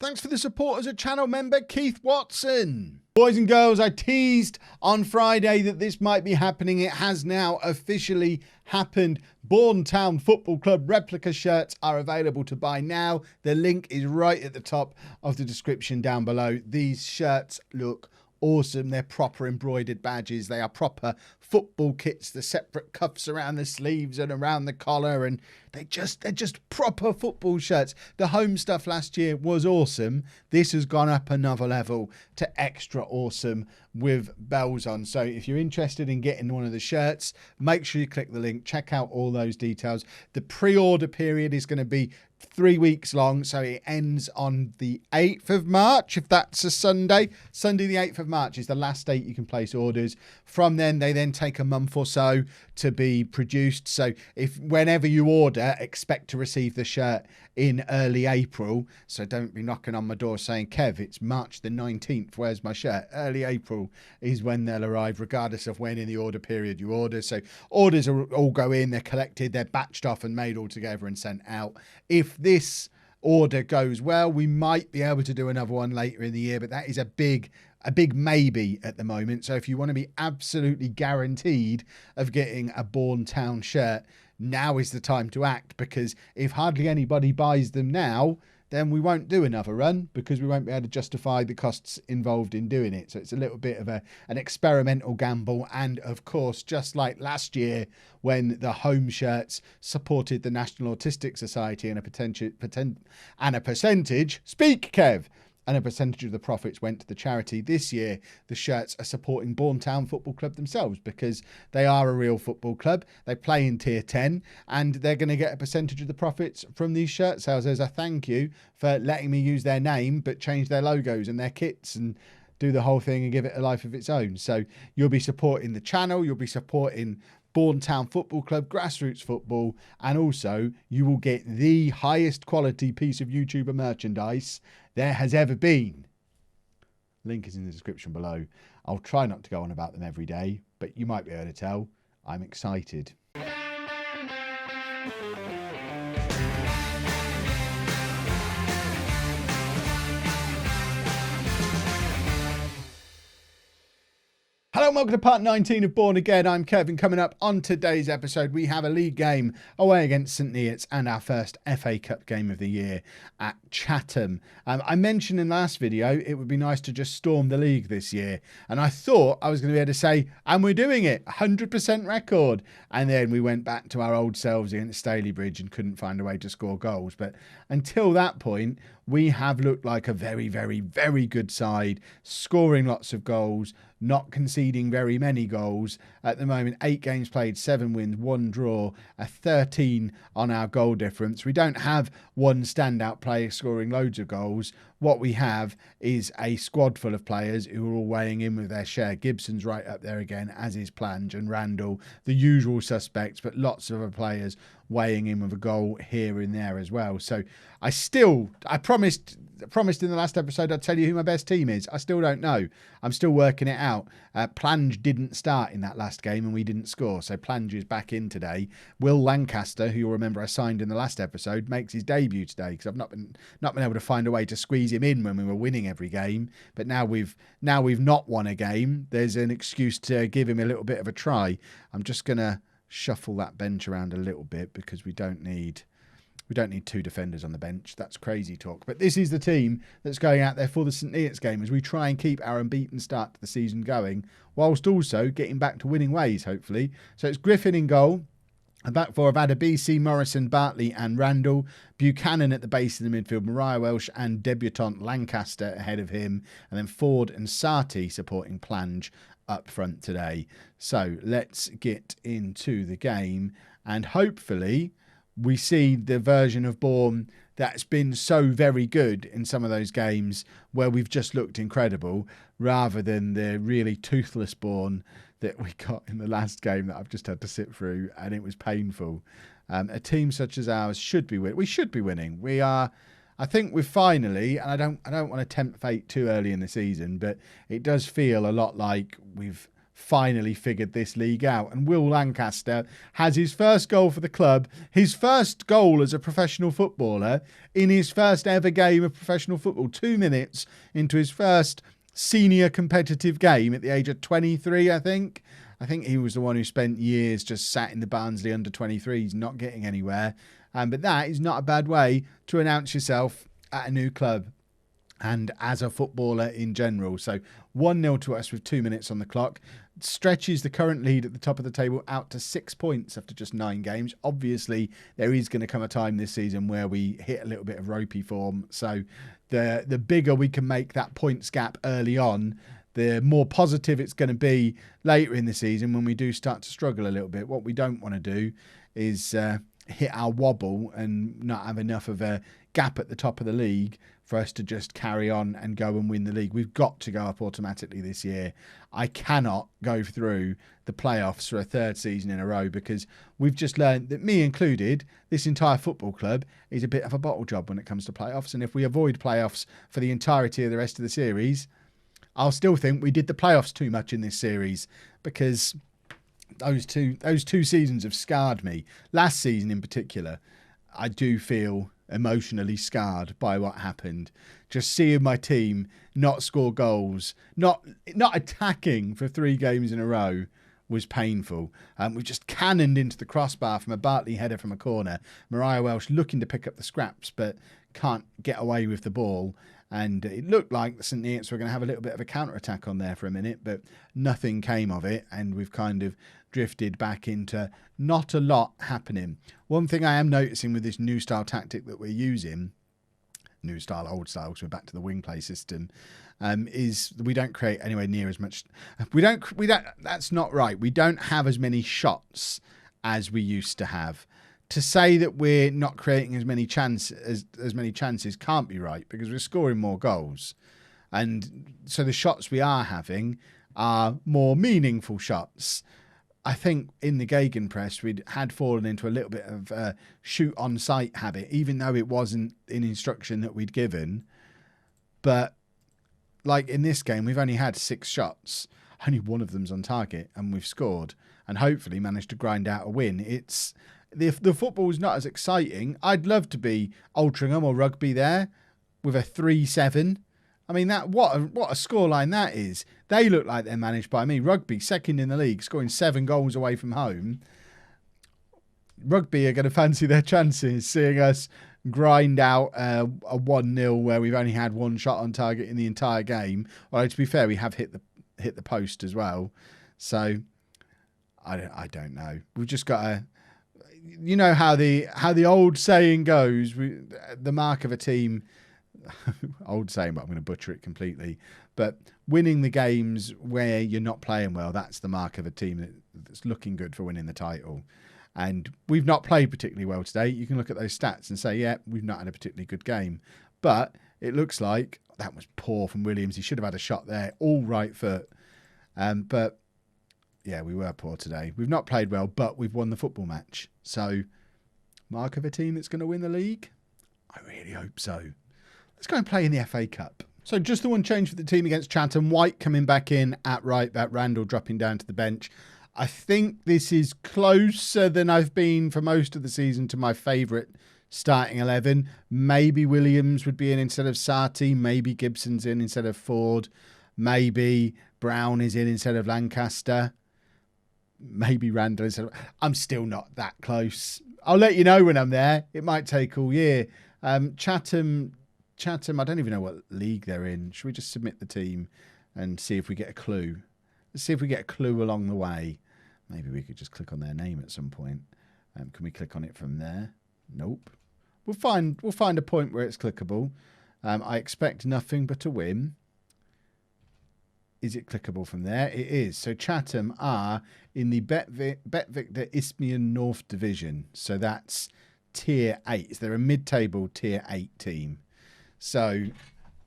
Thanks for the support as a channel member, Keith Watson. Boys and girls, I teased on Friday that this might be happening. It has now officially happened. Bourne Town Football Club replica shirts are available to buy now. The link is right at the top of the description down below. These shirts look awesome. They're proper embroidered badges. They are proper football kits. The separate cuffs around the sleeves and around the collar, and they're just proper football shirts. The home stuff last year was awesome. This has gone up another level to extra awesome with bells on. So if you're interested in getting one of the shirts, make sure you click the link, check out all those details. The pre-order period is going to be 3 weeks long, so it ends on the 8th of March, if that's a Sunday. Sunday the 8th of March is the last date you can place orders. From then, they then take a month or so to be produced. So whenever you order, expect to receive the shirt in early April. So don't be knocking on my door saying, Kev, it's March the 19th, where's my shirt? Early April is when they'll arrive, regardless of when in the order period you order. So orders all go in, they're collected, they're batched off and made all together and sent out. If this order goes well, we might be able to do another one later in the year, but that is a big maybe at the moment. So if you want to be absolutely guaranteed of getting a Bourne Town shirt, now is the time to act, because if hardly anybody buys them now, then we won't do another run because we won't be able to justify the costs involved in doing it. So it's a little bit of an experimental gamble. And of course, just like last year when the home shirts supported the National Autistic Society and a percentage, speak Kev, and a percentage of the profits went to the charity. This year, the shirts are supporting Bourne Town Football Club themselves because they are a real football club. They play in Tier 10 and they're going to get a percentage of the profits from these shirt sales as a thank you for letting me use their name but change their logos and their kits and do the whole thing and give it a life of its own. So you'll be supporting the channel, you'll be supporting Bourne Town Football Club, grassroots football, and also you will get the highest quality piece of YouTuber merchandise there has ever been. Link is in the description below. I'll try not to go on about them every day, but you might be able to tell I'm excited. Hello and welcome to part 19 of Bourne Again. I'm Kevin. Coming up on today's episode, we have a league game away against St Neots and our first FA Cup game of the year at Chatham. I mentioned in the last video it would be nice to just storm the league this year, and I thought I was going to be able to say, and we're doing it, 100% record, and then we went back to our old selves against Stalybridge and couldn't find a way to score goals. But until that point, we have looked like a very, very, very good side, scoring lots of goals, not conceding very many goals. At the moment, 8 games played, 7 wins, 1 draw, a 13 on our goal difference. We don't have one standout player scoring loads of goals. What we have is a squad full of players who are all weighing in with their share. Gibson's right up there again, as is Plange and Randall, the usual suspects, but lots of other players weighing in with a goal here and there as well. So I promised in the last episode I'd tell you who my best team is. I still don't know. I'm still working it out. Plange didn't start in that last game and we didn't score, so Plange is back in today. Will Lancaster, who you'll remember I signed in the last episode, makes his debut today because I've not been able to find a way to squeeze him in when we were winning every game. But now we've not won a game, there's an excuse to give him a little bit of a try. I'm just gonna shuffle that bench around a little bit because we don't need 2 defenders on the bench. That's crazy talk. But this is the team that's going out there for the St Neots game as we try and keep our unbeaten start to the season going, whilst also getting back to winning ways, hopefully. So it's Griffin in goal. A back four of Adebisi, Morrison, Bartley and Randall. Buchanan at the base of the midfield, Mariah Welsh and debutant Lancaster ahead of him. And then Ford and Sarti supporting Plange up front today. So let's get into the game and hopefully we see the version of Bourne that's been so very good in some of those games where we've just looked incredible, rather than the really toothless Bourne that we got in the last game that I've just had to sit through, and it was painful. A team such as ours should be winning. We should be winning. We are. I think we've finally, and I don't want to tempt fate too early in the season, but it does feel a lot like we've finally figured this league out. And Will Lancaster has his first goal for the club, his first goal as a professional footballer in his first ever game of professional football, 2 minutes into his first senior competitive game at the age of 23, I think. I think he was the one who spent years just sat in the Barnsley under-23s, not getting anywhere. But that is not a bad way to announce yourself at a new club and as a footballer in general. So 1-0 to us with 2 minutes on the clock. Stretches the current lead at the top of the table out to 6 points after just 9 games. Obviously, there is going to come a time this season where we hit a little bit of ropey form. So the bigger we can make that points gap early on, the more positive it's going to be later in the season when we do start to struggle a little bit. What we don't want to do is hit our wobble and not have enough of a gap at the top of the league for us to just carry on and go and win the league. We've got to go up automatically this year. I cannot go through the playoffs for a third season in a row because we've just learned that, me included, this entire football club is a bit of a bottle job when it comes to playoffs. And if we avoid playoffs for the entirety of the rest of the series, I'll still think we did the playoffs too much in this series because those two seasons have scarred me. Last season in particular, I do feel emotionally scarred by what happened. Just seeing my team not score goals, not attacking for 3 games in a row was painful. We've just cannoned into the crossbar from a Bartley header from a corner. Mariah Welsh looking to pick up the scraps but can't get away with the ball. And it looked like the St Neots were going to have a little bit of a counter-attack on there for a minute, but nothing came of it, and we've kind of drifted back into not a lot happening. One thing I am noticing with this new style tactic that we're using, new style, old style, because we're back to the wing play system, is we don't create anywhere near as much. We don't. That's not right. We don't have as many shots as we used to have. To say that we're not creating as many chances can't be right because we're scoring more goals. And so the shots we are having are more meaningful shots. I think in the gegenpress, we had fallen into a little bit of a shoot on sight habit, even though it wasn't an instruction that we'd given. But like in this game, we've only had 6 shots. Only one of them's on target and we've scored and hopefully managed to grind out a win. The football is not as exciting. I'd love to be Altrincham or Rugby there with a 3-7. I mean, what a scoreline that is. They look like they're managed by me. Rugby, second in the league, scoring 7 goals away from home. Rugby are going to fancy their chances, seeing us grind out a 1-0 where we've only had 1 shot on target in the entire game. Although, to be fair, we have hit the post as well. So, I don't know. We've just got to... You know how the old saying goes, the mark of a team, old saying, but I'm going to butcher it completely, but winning the games where you're not playing well, that's the mark of a team that's looking good for winning the title. And we've not played particularly well today. You can look at those stats and say, yeah, we've not had a particularly good game. But it looks like that was poor from Williams. He should have had a shot there, all right foot. But yeah, we were poor today. We've not played well, but we've won the football match. So, mark of a team that's going to win the league? I really hope so. Let's go and play in the FA Cup. So, just the one change for the team against Chatham. White coming back in at right back, Randall dropping down to the bench. I think this is closer than I've been for most of the season to my favourite starting 11. Maybe Williams would be in instead of Sarti. Maybe Gibson's in instead of Ford. Maybe Brown is in instead of Lancaster. Maybe Randall instead of... I'm still not that close. I'll let you know when I'm there. It might take all year. Chatham, I don't even know what league they're in. Should we just submit the team and see if we get a clue? Let's see if we get a clue along the way. Maybe we could just click on their name at some point. Can we click on it from there? Nope. We'll find a point where it's clickable. I expect nothing but a win. Is it clickable from there? It is. So Chatham are in the Bet-Victor Isthmian North Division. So that's Tier 8. They're a mid-table Tier 8 team. So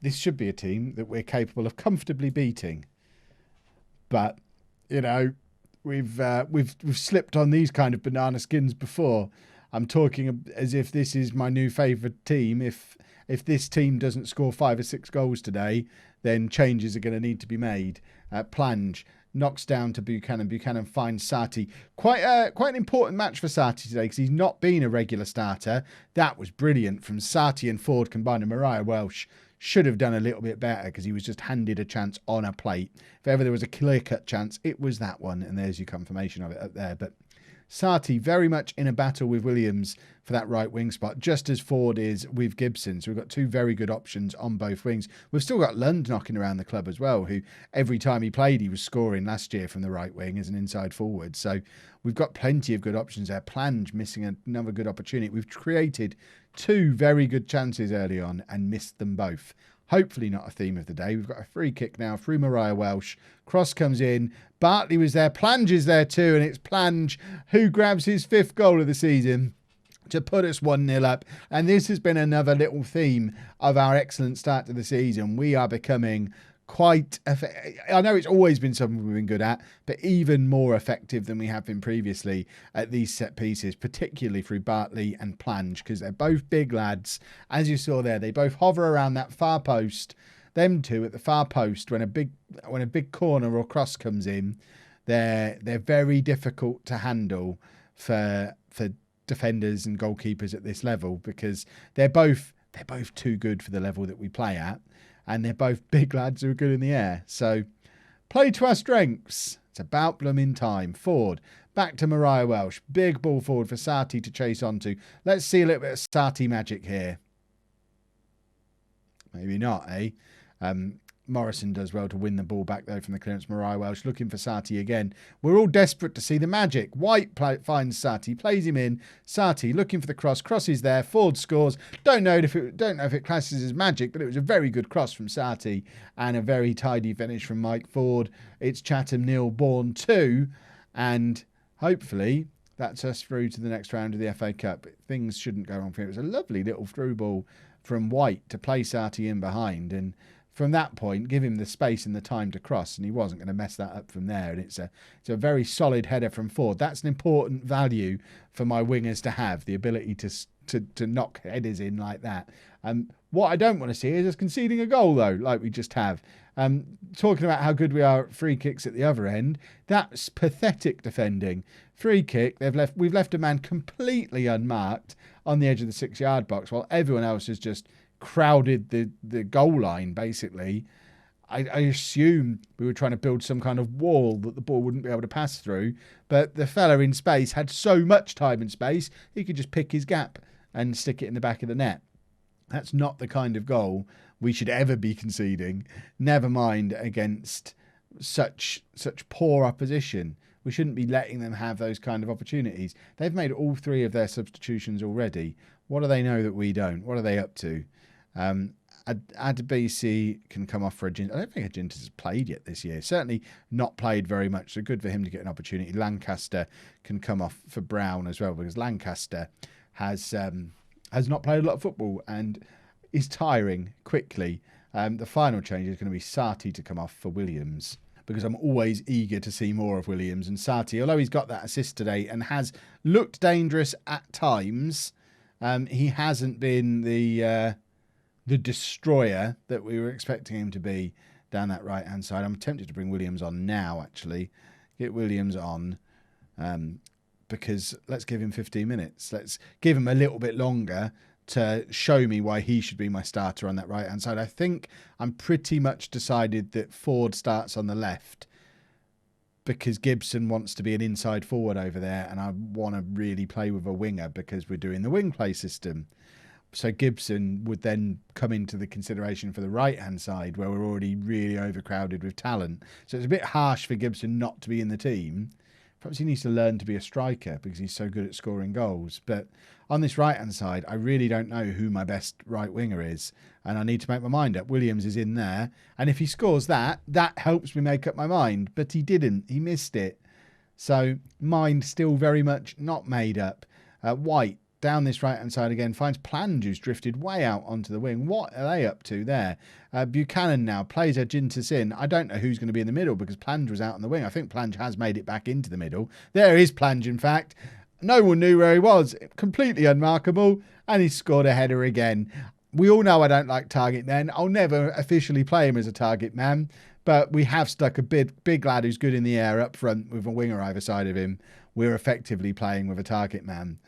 this should be a team that we're capable of comfortably beating. But, you know, we've slipped on these kind of banana skins before. I'm talking as if this is my new favourite team. If this team doesn't score 5 or 6 goals today, then changes are going to need to be made. Plange knocks down to Buchanan. Buchanan finds Sati. Quite an important match for Sati today because he's not been a regular starter. That was brilliant from Sati and Ford combined. And Mariah Welsh should have done a little bit better because he was just handed a chance on a plate. If ever there was a clear-cut chance, it was that one. And there's your confirmation of it up there. But Sati very much in a battle with Williams for that right wing spot, just as Ford is with Gibson. So we've got two very good options on both wings. We've still got Lund knocking around the club as well, who every time he played, he was scoring last year from the right wing as an inside forward. So we've got plenty of good options there. Plange missing another good opportunity. We've created two very good chances early on and missed them both. Hopefully not a theme of the day. We've got a free kick now through Mariah Welsh. Cross comes in. Bartley was there. Plange is there too. And it's Plange who grabs his 5th goal of the season to put us 1-0 up. And this has been another little theme of our excellent start to the season. We are becoming quite I know it's always been something we've been good at, but even more effective than we have been previously at these set pieces, particularly through Bartley and Plange, because they're both big lads. As you saw there, they both hover around that far post. Them two at the far post, when a big corner or cross comes in, they're very difficult to handle for defenders and goalkeepers at this level, because they're both too good for the level that we play at. And they're both big lads who are good in the air. So, play to our strengths. It's about blooming time. Ford, back to Mariah Welsh. Big ball forward for Sati to chase onto. Let's see a little bit of Sati magic here. Maybe not, eh? Morrison does well to win the ball back, though, from the clearance. Mariah Welsh looking for Sati again. We're all desperate to see the magic. White finds Sati, plays him in. Sati looking for the cross. Cross is there. Ford scores. Don't know if it classes as magic, but it was a very good cross from Sati and a very tidy finish from Mike Ford. It's Chatham 0, Bourne 2, and hopefully that's us through to the next round of the FA Cup. Things shouldn't go wrong for it. It was a lovely little through ball from White to play Sati in behind, and from that point, give him the space and the time to cross, and he wasn't going to mess that up from there. And it's a very solid header from Ford. That's an important value for my wingers to have, the ability to knock headers in like that. What I don't want to see is us conceding a goal, though, like we just have. Talking about how good we are at free kicks at the other end, that's pathetic defending. Free kick, we've left a man completely unmarked on the edge of the 6-yard box, while everyone else has just crowded the goal line, basically. I assume we were trying to build some kind of wall that the ball wouldn't be able to pass through, but the fella in space had so much time and space, he could just pick his gap and stick it in the back of the net. That's not the kind of goal we should ever be conceding, never mind against such poor opposition. We shouldn't be letting them have those kind of opportunities. They've made all 3 of their substitutions already. What do they know that we don't? What are they up to? Adebisi can come off for Agintas. I don't think Agintas has played yet this year. Certainly not played very much, so good for him to get an opportunity. Lancaster can come off for Brown as well, because Lancaster has not played a lot of football and is tiring quickly. The final change is going to be Sati to come off for Williams, because I'm always eager to see more of Williams. And Sati, although he's got that assist today and has looked dangerous at times, he hasn't been the destroyer that we were expecting him to be down that right-hand side. I'm tempted to bring Williams on now, actually. Get Williams on, because let's give him 15 minutes. Let's give him a little bit longer to show me why he should be my starter on that right-hand side. I think I'm pretty much decided that Ford starts on the left, because Gibson wants to be an inside forward over there, and I want to really play with a winger because we're doing the wing play system. So Gibson would then come into the consideration for the right-hand side, where we're already really overcrowded with talent. So it's a bit harsh for Gibson not to be in the team. Perhaps he needs to learn to be a striker because he's so good at scoring goals. But on this right-hand side, I really don't know who my best right winger is, and I need to make my mind up. Williams is in there, and if he scores that helps me make up my mind. But he didn't. He missed it. So mind still very much not made up. White down this right-hand side again, finds Plange, who's drifted way out onto the wing. What are they up to there? Buchanan now plays Agintas in. I don't know who's going to be in the middle because Plange was out on the wing. I think Plange has made it back into the middle. There is Plange, in fact. No one knew where he was. Completely unmarkable. And he scored a header again. We all know I don't like target men. I'll never officially play him as a target man, but we have stuck a big lad who's good in the air up front with a winger either side of him. We're effectively playing with a target man,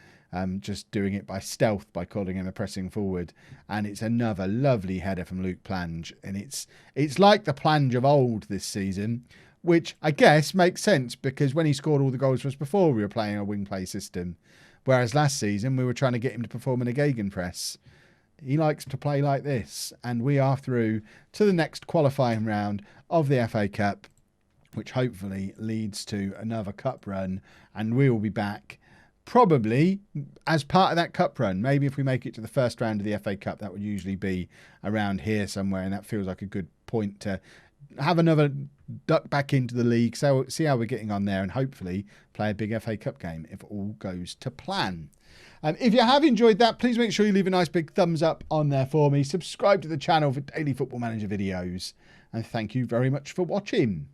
just doing it by stealth by calling him a pressing forward. And it's another lovely header from Luke Plange. And it's like the Plange of old this season, which I guess makes sense because when he scored all the goals for us before, we were playing a wing play system. Whereas last season, we were trying to get him to perform in a gegenpress. He likes to play like this. And we are through to the next qualifying round of the FA Cup, which hopefully leads to another cup run. And we will be back probably as part of that cup run. Maybe if we make it to the first round of the FA Cup, that would usually be around here somewhere. And that feels like a good point to have another duck back into the league. So see how we're getting on there and hopefully play a big FA Cup game if all goes to plan. If you have enjoyed that, please make sure you leave a nice big thumbs up on there for me. Subscribe to the channel for daily Football Manager videos. And thank you very much for watching.